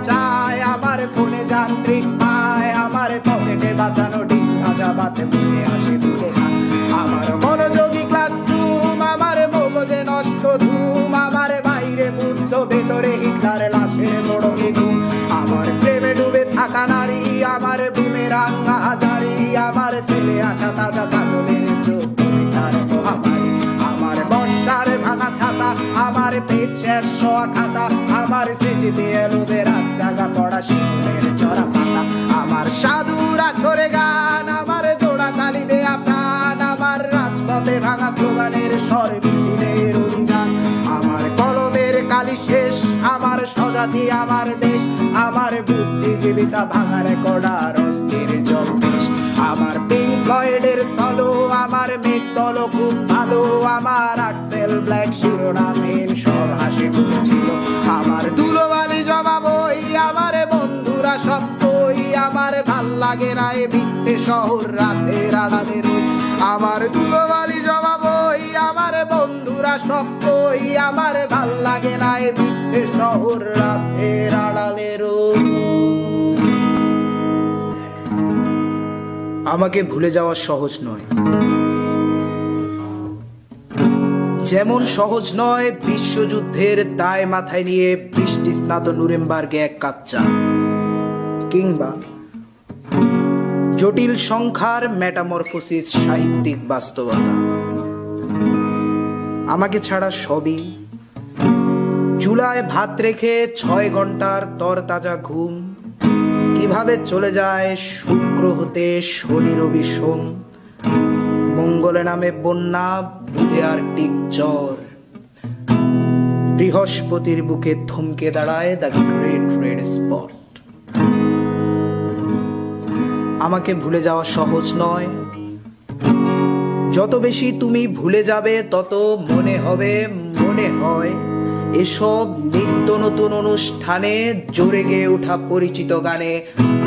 চায়, আমার ফোনে যান্ত্রিক পায়, আমার পকেটে বাঁচানো ডিম ভাজা ভাতে বুকে আসে তুলে খায়। আমার মনোযোগী ক্লাসরুম, আমার মগজে নষ্ট ধুম, আমার বাইরে বুদ্ধ ভেতরে হিটলার লাশের মোড়কে ঘুম। আমার প্রেমে ডুবে থাকা নারী, আমার বুমেরাং হাজারি, আমার ফেলে আসা তাজা কাজলের চোখ তার মহামারী। আমার বর্ষার ভাঙা ছাতা, আমার পেট শেষ শোয়া খাতা, আমার স্মৃতিতে এলোদের রাত জাগা পড়া শিশুদের চড়া পাতা। আমার সাধুর আসরে গান, আমার জোড়া তালি দেয়া প্রাণ, আমার রাজপথে ভাঙা স্লোগানের স্বর মিছিলের অভিযান। আমার কলমের কালি শেষ, আমার স্বজাতি আমার দেশ, আমার বুদ্ধিজীবিতা ভাঙা রেকর্ডার অস্থির জলবেশ। আমার পিঙ্ক ফ্লয়েডের সলো, আমার মেঘ দল খুব ভালো, আমার আক্সেল ব্ল্যাক শিরোনামহীন সব হাসি মুখছিল। আমার ধুলোবালি জমা বই, আমার বন্ধুরা সব কই, আমার ভাল লাগে না এ মিথ্যে শহর রাতের আড়ালে রই। আমার ধুলোবালি জমা বই, আমার বন্ধুরা সব কই, আমার ভাল লাগে না এ মিথ্যে শহর রাতের আড়ালে রই। আমাকে ভুলে যাওয়া সহজ নয়, যেমন সহজ নয় বিশ্বযুদ্ধের দায় মাথায় নিয়ে বৃষ্টি স্নাত নুরেমবার্গে এক কাপ চা, কিংবা জটিল সংখ্যার মেটামরফোসিস সাহিত্যিক বাস্তবতা। আমাকে ছাড়া সবই চুলায় ভাত রেখে 6 ঘন্টার তরতাজা ঘুম, কিভাবে চলে যায় শুক্র হতে শনি রবি সোম, মঙ্গলে নামে বন্যা, বুধে আর্কটিক জ্বর, বৃহস্পতির বুকে থমকে দাঁড়ায় দ্য গ্রেট রেড স্পট। আমাকে ভুলে যাওয়া সহজ নয়, যত বেশি তুমি ভুলে যাবে তত মনে হয় এসব নিত্য নতুন অনুষ্ঠানে জোরে গেয়ে ওঠা পরিচিত গানে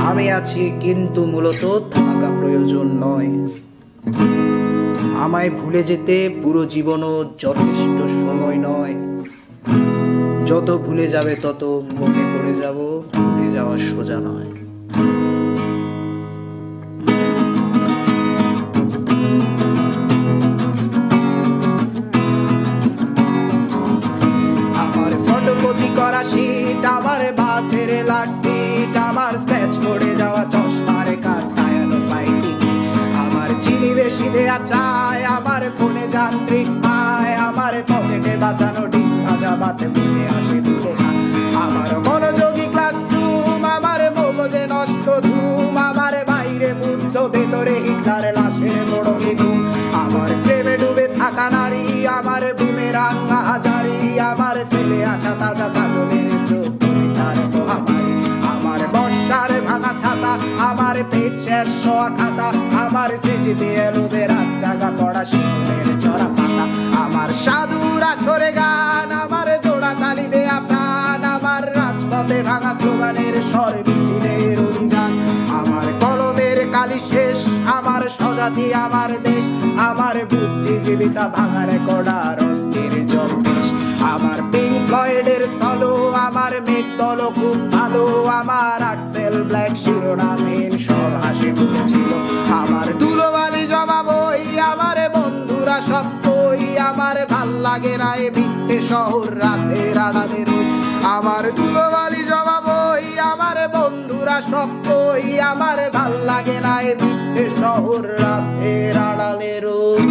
আমি আছি, কিন্তু মূলত থাকা প্রয়োজন নয়। আমায় ভুলে যেতে পুরো জীবনও যথেষ্ট সময় নয়, যত ভুলে যাবে তত মনে পড়ে যাব, ভুলে যাওয়া সোজা নয়। আমার ফটোকপি করা শীট, আমার বাসের লাস্ট সিট, আমার স্ক্র্যাচ পড়ে যাওয়া চশমার কাজ ছায়ানো ফাইটি, আমার চিনি বেশি দেয়া চায়, আমার ফোনে যান্ত্রিক পায়, আমার পকেটে বাঁচানো ডিম ভাজা ভাতে বুকে আসে তুলে খায়। আমার মনোযোগী ক্লাসরুম, আমার মগজে নষ্ট ধুম, আমার বাইরে বুদ্ধ ভেতরে হিটলার লাশের মোড়কে ঘুম। আমার প্রেমে ডুবে থাকা নারী, আমার বুমেরাং হাজারি, আমার ফেলে আসা তাজা কাজলের চোখ তার মহামারী। আমার বর্ষার ভাঙা ছাতা, আমার পেট শেষ শোয়া খাতা, আমার স্মৃতিতে এলোদের রাত জাগা পড়া শিশুদের চড়া পাতা। আমার সাধুর আসরে গান, আমার জোড়া তালি দেয়া প্রাণ, আমার রাজপথে ভাঙা স্লোগানের স্বর মিছিলের অভিযান। আমার কলমের কালি শেষ, আমার স্বজাতি আমার দেশ, আমার বুদ্ধিজীবিতা ভাঙা রেকর্ডার অস্থির জলবেশ। আমার পিঙ্ক ফ্লয়েডের সলো, আমার মেঘ দল খুব ভালো, আমার আক্সেল ব্ল্যাক শিরোনামহীন সব হাসি মুখছিল। আমার ধুলোবালি জমা বই, আমার বন্ধুরা সব কই, আমার ভাল লাগে না এ মিথ্যে শহর রাতের আড়ালে রই। আমার ধুলোবালি জমা বই, আমার বন্ধুরা সব কই, আমার ভাল লাগে না এ মিথ্যে শহর রাতের আড়ালে রই।